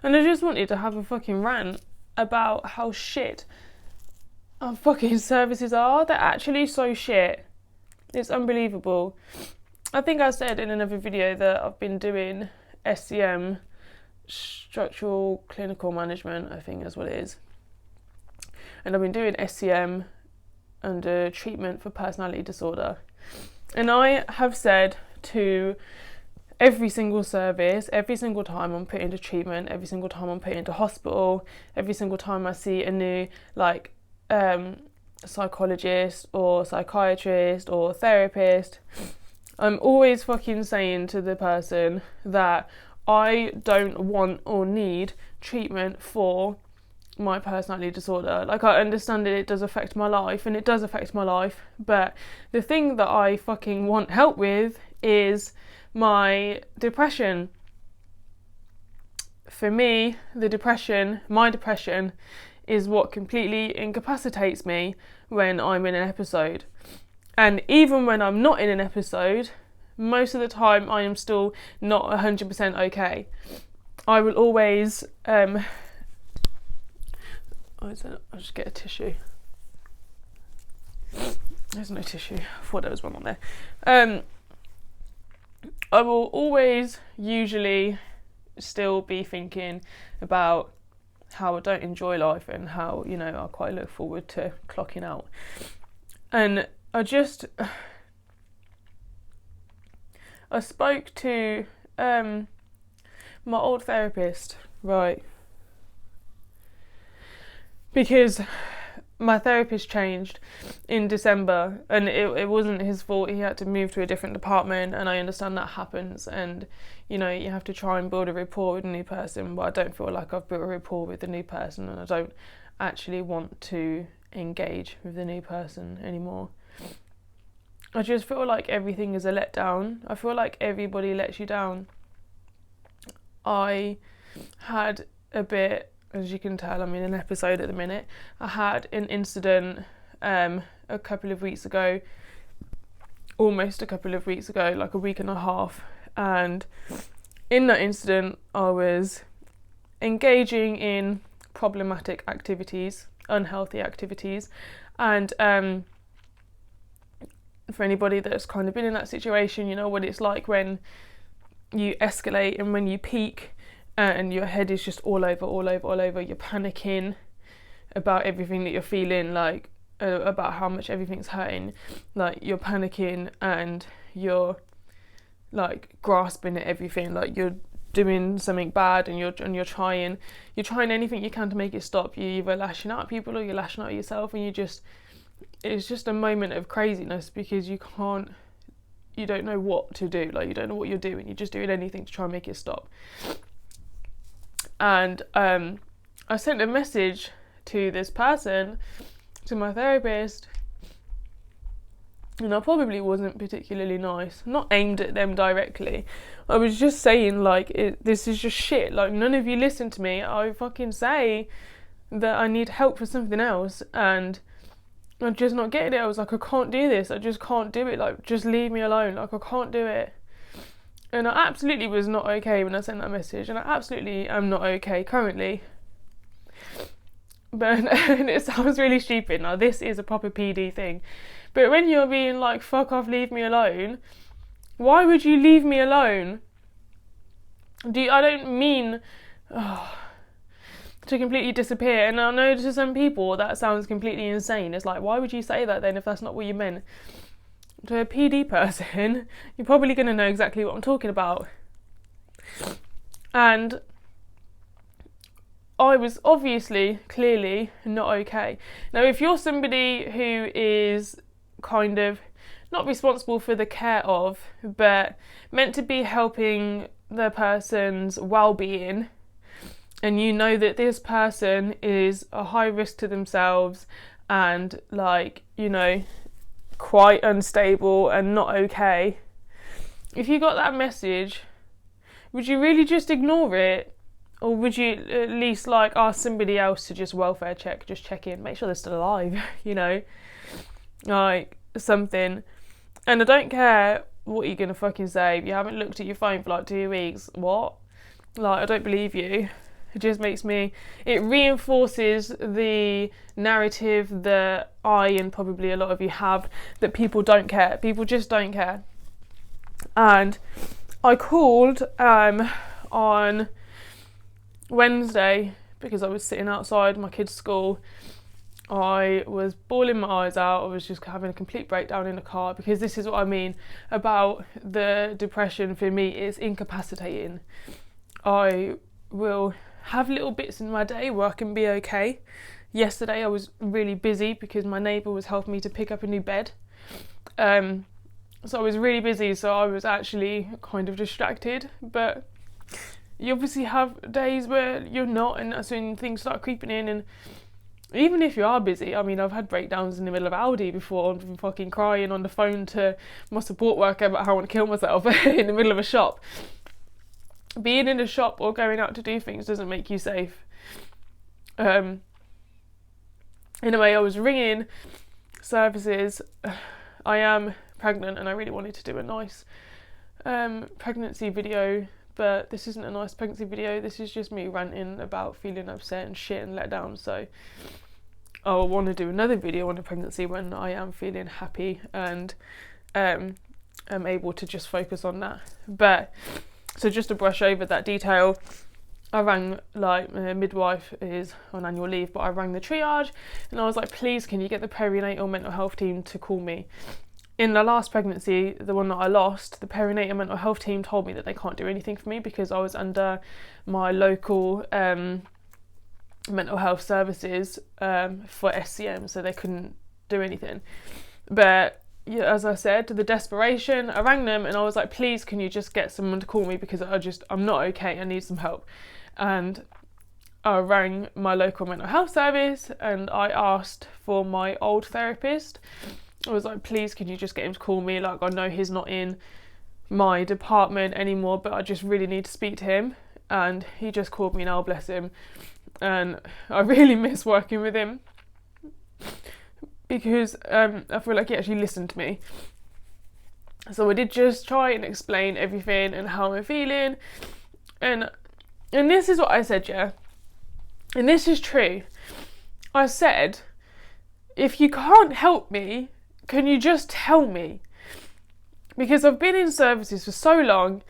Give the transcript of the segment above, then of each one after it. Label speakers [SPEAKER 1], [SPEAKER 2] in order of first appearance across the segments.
[SPEAKER 1] And I just wanted to have a fucking rant about how shit our fucking services are. They're actually so shit. It's unbelievable. I think I said in another video that I've been doing SCM, structural clinical management, I think is what it is. And I've been doing SCM under treatment for personality disorder. And I have said to every single service, every single time I'm put into treatment, every single time I'm put into hospital, every single time I see a new psychologist or psychiatrist or therapist, I'm always fucking saying to the person that I don't want or need treatment for my personality disorder. Like, I understand that it does affect my life, and it does affect my life, but the thing that I fucking want help with is my depression. For me, my depression is what completely incapacitates me when I'm in an episode. And even when I'm not in an episode, most of the time I am still not 100% okay. I will always I'll just get a tissue. There's no tissue. I thought there was one on there. I will always usually still be thinking about how I don't enjoy life and how, I quite look forward to clocking out. And I spoke to my old therapist, right? Because my therapist changed in December, and it wasn't his fault. He had to move to a different department, and I understand that happens, and you have to try and build a rapport with a new person, but I don't feel like I've built a rapport with the new person, and I don't actually want to engage with the new person anymore. I just feel like everything is a letdown. I feel like everybody lets you down. I had a bit, as you can tell, I'm in an episode at the minute. I had an incident a couple of weeks ago, almost a couple of weeks ago, like a week and a half. And in that incident, I was engaging in problematic activities, unhealthy activities. And for anybody that's kind of been in that situation, you know what it's like when you escalate and when you peak. And your head is just all over. You're panicking about everything that you're feeling, like about how much everything's hurting. Like, you're panicking and you're like grasping at everything. Like, you're doing something bad and you're trying anything you can to make it stop. You're either lashing out at people or you're lashing out at yourself, and it's just a moment of craziness because you don't know what to do. Like, you don't know what you're doing. You're just doing anything to try and make it stop. And I sent a message to this person, to my therapist, and I probably wasn't particularly nice. Not aimed at them directly. I was just saying, like, this is just shit. Like, none of you listen to me. I fucking say that I need help for something else, and I'm just not getting it. I was like, I can't do this. I just can't do it. Like, just leave me alone. Like, I can't do it. And I absolutely was not okay when I sent that message, and I absolutely am not okay currently. But and it sounds really stupid. Now, this is a proper PD thing. But when you're being like, fuck off, leave me alone, why would you leave me alone? I don't mean to completely disappear. And I know to some people that sounds completely insane. It's like, why would you say that then if that's not what you meant? To a PD person, you're probably going to know exactly what I'm talking about. And I was obviously, clearly not okay. Now, if you're somebody who is kind of not responsible for the care of, but meant to be helping the person's well-being, and you know that this person is a high risk to themselves and, like, quite unstable and not okay, if you got that message, would you really just ignore it? Or would you at least ask somebody else to just welfare check, just check in, make sure they're still alive, like something. And I don't care what you're gonna fucking say. If you haven't looked at your phone for 2 weeks, what? I don't believe you. It just it reinforces the narrative that I and probably a lot of you have, that people don't care. People just don't care. And I called on Wednesday because I was sitting outside my kids' school. I was bawling my eyes out. I was just having a complete breakdown in the car, because this is what I mean about the depression for me. It's incapacitating. I will have little bits in my day where I can be okay. Yesterday I was really busy because my neighbour was helping me to pick up a new bed. So I was really busy, so I was actually kind of distracted. But you obviously have days where you're not, and that's when things start creeping in. And even if you are busy, I mean, I've had breakdowns in the middle of Aldi before. I'm fucking crying on the phone to my support worker about how I want to kill myself in the middle of a shop. Being in a shop or going out to do things doesn't make you safe. Anyway, I was ringing services. I am pregnant and I really wanted to do a nice pregnancy video, but this isn't a nice pregnancy video. This is just me ranting about feeling upset and shit and let down. So I'll want to do another video on the pregnancy when I am feeling happy and am able to just focus on that. But so just to brush over that detail, I rang, like, midwife is on annual leave, but I rang the triage and I was like, please, can you get the perinatal mental health team to call me? In the last pregnancy, the one that I lost, the perinatal mental health team told me that they can't do anything for me because I was under my local mental health services for SCM, so they couldn't do anything. But yeah, as I said, the desperation, I rang them and I was like, please, can you just get someone to call me because I'm not okay, I need some help. And I rang my local mental health service and I asked for my old therapist. I was like, please, can you just get him to call me? Like, I know he's not in my department anymore, but I just really need to speak to him. And he just called me now, bless him. And I really miss working with him, because I feel like he actually listened to me. So I did just try and explain everything and how I'm feeling. And this is what I said, yeah. And this is true. I said, if you can't help me, can you just tell me? Because I've been in services for so long,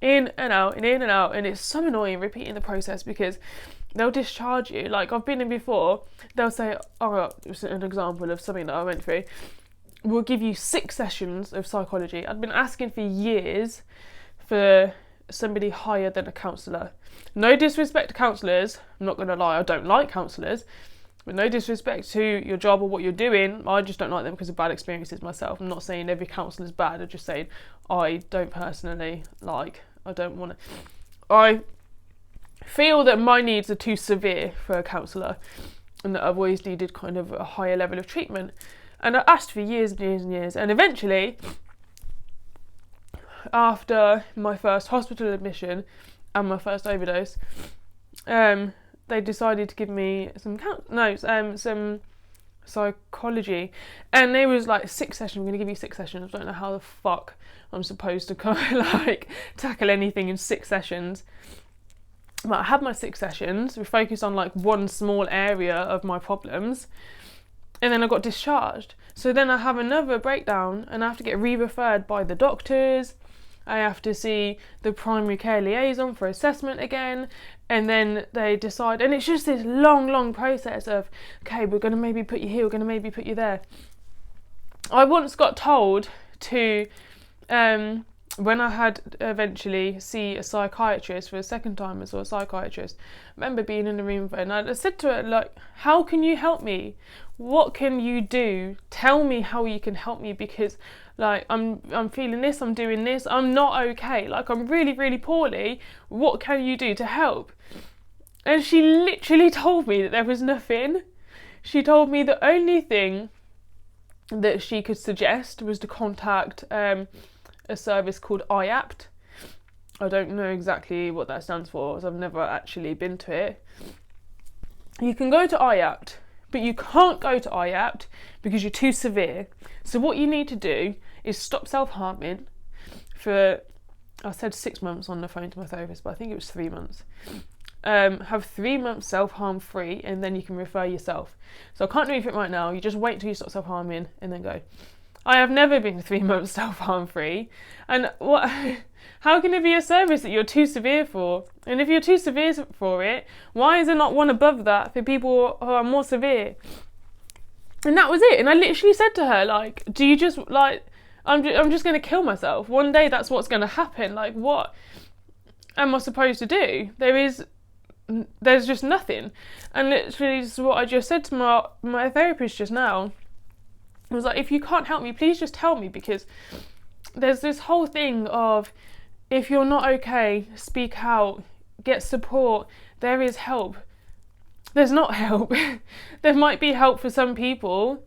[SPEAKER 1] in and out, and it's so annoying repeating the process because they'll discharge you. Like, I've been in before, they'll say, oh, it's an example of something that I went through. We'll give you 6 sessions of psychology. I'd been asking for years for somebody higher than a counsellor. No disrespect to counsellors, I'm not going to lie, I don't like counsellors, but no disrespect to your job or what you're doing, I just don't like them because of bad experiences myself. I'm not saying every counsellor is bad, I'm just saying I don't personally like, I don't want to. I feel that my needs are too severe for a counsellor and that I've always needed kind of a higher level of treatment. And I asked for years and years and years, and eventually, after my first hospital admission and my first overdose, they decided to give me some psychology, and they was like 6 sessions. We're gonna give you 6 sessions. I don't know how the fuck I'm supposed to kind of like tackle anything in 6 sessions. But I had my 6 sessions. We focused on like one small area of my problems, and then I got discharged. So then I have another breakdown, and I have to get re-referred by the doctors. I have to see the primary care liaison for assessment again, and then they decide, and it's just this long process of, okay, we're going to maybe put you here, we're going to maybe put you there. I once got told to, when I had eventually see a psychiatrist for a second time, I saw a psychiatrist. I remember being in the room and I said to her, like, how can you help me? What can you do? Tell me how you can help me, because like I'm feeling this, I'm doing this, I'm not okay, like I'm really poorly. What can you do to help? And she literally told me that there was nothing. She told me the only thing that she could suggest was to contact a service called IAPT. I don't know exactly what that stands for, as I've never actually been to it. You can go to IAPT, but you can't go to IAPT because you're too severe. So what you need to do is stop self-harming for, I said 6 months on the phone to my therapist, but I think it was 3 months. have 3 months self-harm free, and then you can refer yourself. So I can't do anything right now. You just wait till you stop self-harming and then go. I have never been 3 months self-harm free. And what? How can it be a service that you're too severe for? And if you're too severe for it, why is there not one above that for people who are more severe? And that was it. And I literally said to her, like, do you just, like, I'm just going to kill myself. One day that's what's going to happen. Like, what am I supposed to do? There's just nothing. And literally, this is what I just said to my therapist just now. I was like, if you can't help me, please just tell me, because there's this whole thing of, if you're not okay, speak out, get support, there is help. There's not help. There might be help for some people,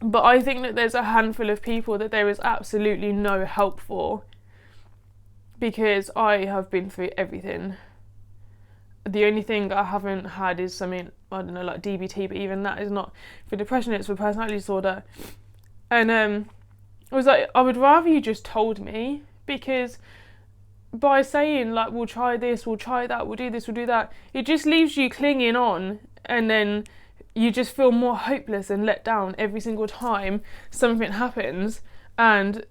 [SPEAKER 1] but I think that there's a handful of people that there is absolutely no help for, because I have been through everything. The only thing I haven't had is something, I don't know, like DBT, but even that is not for depression, it's for personality disorder. And I was like, I would rather you just told me, because by saying, like, we'll try this, we'll try that, we'll do this, we'll do that, it just leaves you clinging on, and then you just feel more hopeless and let down every single time something happens and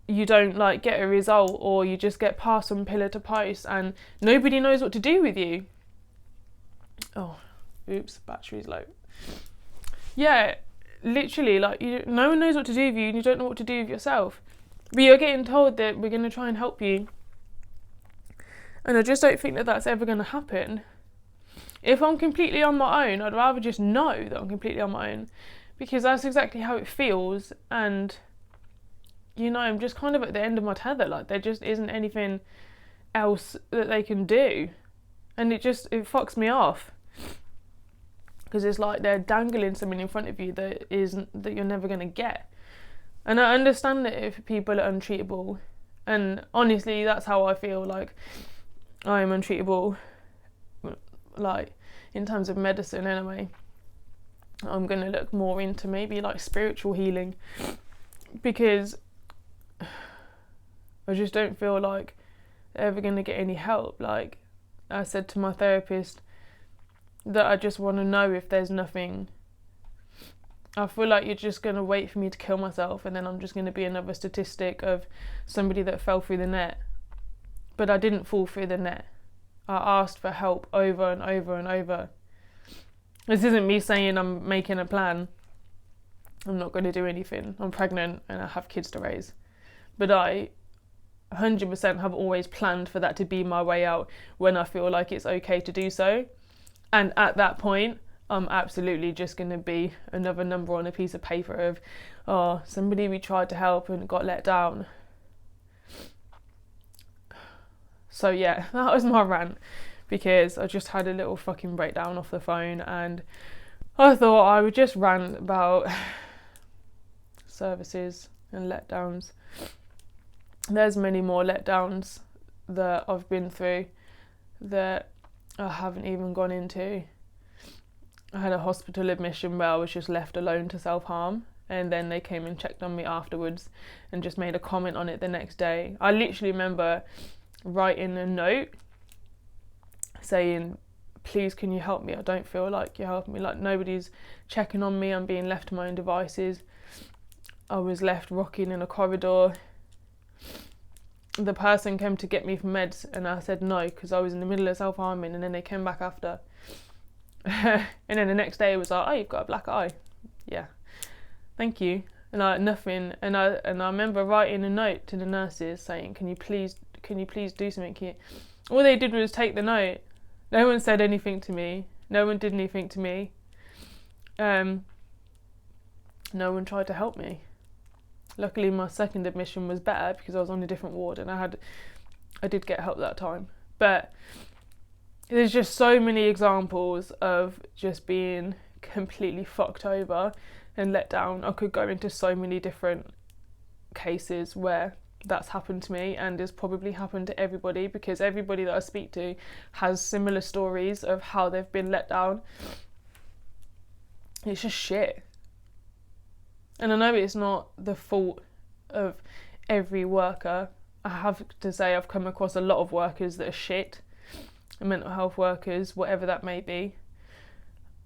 [SPEAKER 1] you don't, like, get a result, or you just get passed from pillar to post and nobody knows what to do with you. Oh, oops, battery's low. Yeah, literally, like, no one knows what to do with you, and you don't know what to do with yourself. But you're getting told that we're going to try and help you. And I just don't think that that's ever going to happen. If I'm completely on my own, I'd rather just know that I'm completely on my own, because that's exactly how it feels. And, you know, I'm just kind of at the end of my tether. Like, there just isn't anything else that they can do. And it fucks me off. Because it's like they're dangling something in front of you that you're never going to get. And I understand that if people are untreatable, and honestly, that's how I feel. Like, I am untreatable, like, in terms of medicine anyway. I'm going to look more into maybe, like, spiritual healing, because I just don't feel like they're ever going to get any help. Like, I said to my therapist that I just want to know if there's nothing. I feel like you're just going to wait for me to kill myself, and then I'm just going to be another statistic of somebody that fell through the net. But I didn't fall through the net. I asked for help over and over and over. This isn't me saying I'm making a plan. I'm not going to do anything. I'm pregnant and I have kids to raise. But I 100% have always planned for that to be my way out when I feel like it's okay to do so. And at that point, I'm absolutely just going to be another number on a piece of paper of, oh, somebody we tried to help and got let down. So yeah, that was my rant, because I just had a little fucking breakdown off the phone, and I thought I would just rant about services and letdowns. There's many more letdowns that I've been through that I haven't even gone into. I had a hospital admission where I was just left alone to self-harm, and then they came and checked on me afterwards and just made a comment on it the next day. I literally remember writing a note saying, please, can you help me? I don't feel like you're helping me. Like, nobody's checking on me. I'm being left to my own devices. I was left rocking in a corridor. The person came to get me for meds, and I said no, because I was in the middle of self-harming, and then they came back after. And then the next day it was like, oh, you've got a black eye. Yeah, thank you. And nothing. And I remember writing a note to the nurses saying, can you please do something? All they did was take the note. No one said anything to me. No one did anything to me. No one tried to help me. Luckily, my second admission was better because I was on a different ward, and I did get help that time. But there's just so many examples of just being completely fucked over and let down. I could go into so many different cases where that's happened to me, and has probably happened to everybody, because everybody that I speak to has similar stories of how they've been let down. It's just shit. And I know it's not the fault of every worker. I have to say I've come across a lot of workers that are shit. mental health workers, whatever that may be.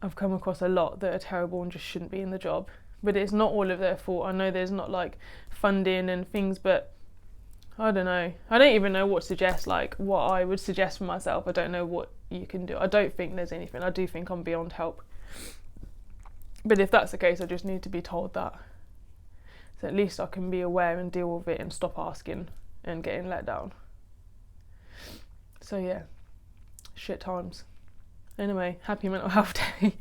[SPEAKER 1] I've come across a lot that are terrible and just shouldn't be in the job. But it's not all of their fault. I know there's not like funding and things, but I don't know. I don't even know what to suggest, like what I would suggest for myself. I don't know what you can do. I don't think there's anything. I do think I'm beyond help. But if that's the case, I just need to be told that. So at least I can be aware and deal with it and stop asking and getting let down. So yeah, shit times. Anyway, happy Mental Health Day.